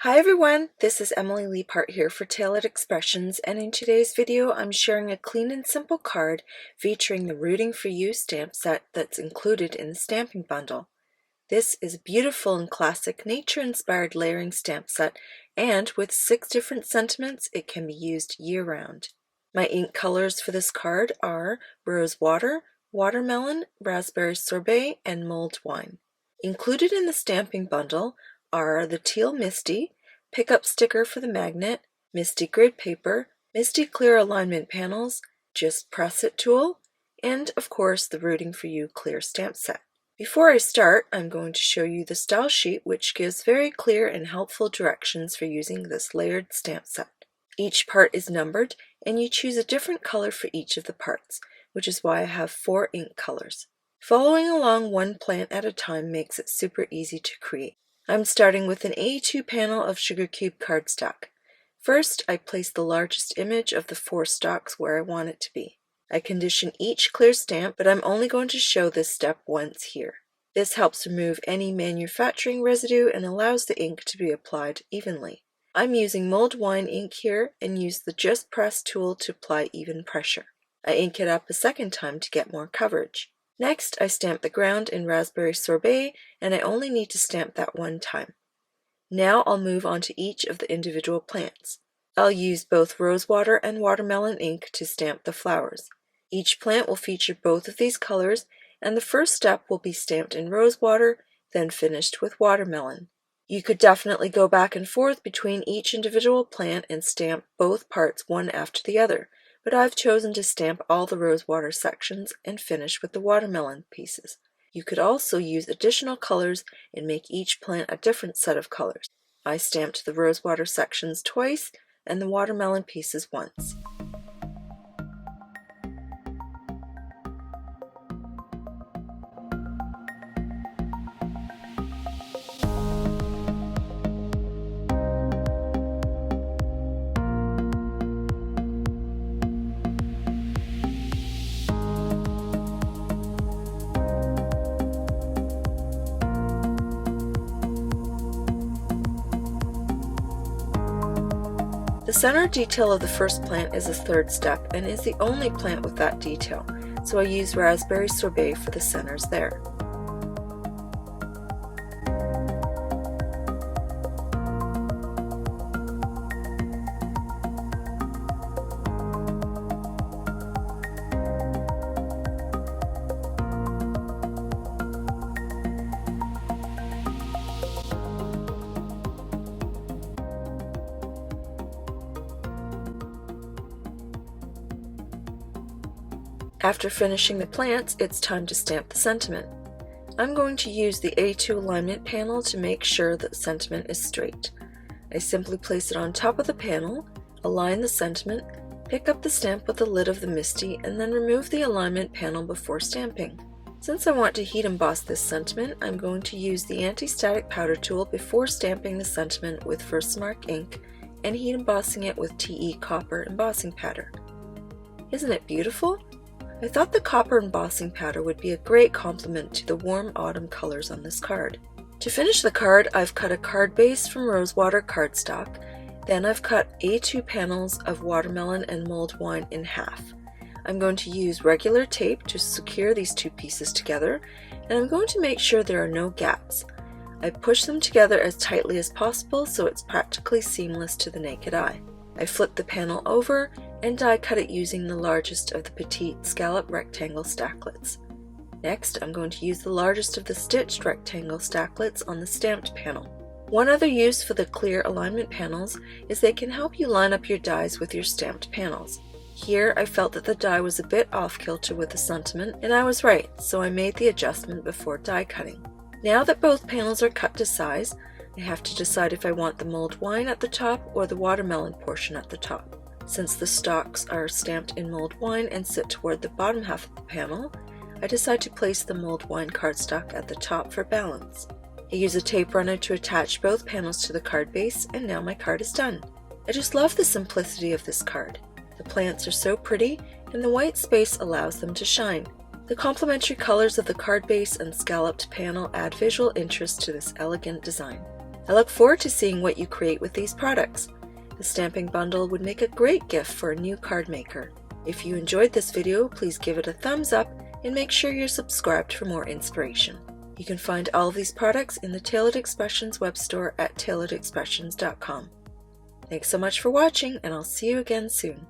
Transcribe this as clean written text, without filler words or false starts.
Hi everyone, this is Emily Leiphart here for Tailored Expressions, and in today's video I'm sharing a clean and simple card featuring the Rooting for You stamp set that's included in the stamping bundle. This is a beautiful and classic nature-inspired layering stamp set, and with 6 different sentiments it can be used year-round. My ink colors for this card are Rose Water, Watermelon, Raspberry Sorbet, and Mulled Wine. Included in the stamping bundle are the Teal Misti, pickup sticker for the magnet, Misti grid paper, Misti clear alignment panels, Just Press It tool, and of course the Rooting for You clear stamp set. Before I start, I'm going to show you the style sheet, which gives very clear and helpful directions for using this layered stamp set. Each part is numbered, and you choose a different color for each of the parts, which is why I have 4 ink colors. Following along one plant at a time makes it super easy to create. I'm starting with an A2 panel of sugar cube cardstock. First, I place the largest image of the 4 stalks where I want it to be. I condition each clear stamp, but I'm only going to show this step once here. This helps remove any manufacturing residue and allows the ink to be applied evenly. I'm using Mulled Wine ink here and use the Just Press tool to apply even pressure. I ink it up a second time to get more coverage. Next, I stamp the ground in Raspberry Sorbet, and I only need to stamp that one time. Now I'll move on to each of the individual plants. I'll use both rosewater and watermelon ink to stamp the flowers. Each plant will feature both of these colors, and the first step will be stamped in rosewater, then finished with watermelon. You could definitely go back and forth between each individual plant and stamp both parts one after the other, but I've chosen to stamp all the rosewater sections and finish with the watermelon pieces. You could also use additional colors and make each plant a different set of colors. I stamped the rosewater sections twice and the watermelon pieces once. The center detail of the first plant is the 3rd step and is the only plant with that detail, so I use Raspberry Sorbet for the centers there. After finishing the plants, it's time to stamp the sentiment. I'm going to use the A2 alignment panel to make sure that the sentiment is straight. I simply place it on top of the panel, align the sentiment, pick up the stamp with the lid of the Misti, and then remove the alignment panel before stamping. Since I want to heat emboss this sentiment, I'm going to use the anti-static powder tool before stamping the sentiment with VersaMark ink and heat embossing it with TE copper embossing powder. Isn't it beautiful? I thought the copper embossing powder would be a great complement to the warm autumn colors on this card. To finish the card, I've cut a card base from rosewater cardstock, then I've cut A2 panels of watermelon and mulled wine in half. I'm going to use regular tape to secure these 2 pieces together, and I'm going to make sure there are no gaps. I push them together as tightly as possible so it's practically seamless to the naked eye. I flip the panel over and die cut it using the largest of the Petite Scallop rectangle stacklets. Next, I'm going to use the largest of the stitched rectangle stacklets on the stamped panel. One other use for the clear alignment panels is they can help you line up your dies with your stamped panels. Here, I felt that the die was a bit off kilter with the sentiment, and I was right, so I made the adjustment before die cutting. Now that both panels are cut to size, I have to decide if I want the mulled wine at the top or the watermelon portion at the top. Since the stalks are stamped in mulled wine and sit toward the bottom half of the panel, I decide to place the mulled wine cardstock at the top for balance. I use a tape runner to attach both panels to the card base, and now my card is done. I just love the simplicity of this card. The plants are so pretty, and the white space allows them to shine. The complementary colors of the card base and scalloped panel add visual interest to this elegant design. I look forward to seeing what you create with these products. The stamping bundle would make a great gift for a new card maker. If you enjoyed this video, please give it a thumbs up and make sure you're subscribed for more inspiration. You can find all of these products in the Tailored Expressions web store at tailoredexpressions.com. Thanks so much for watching, and I'll see you again soon.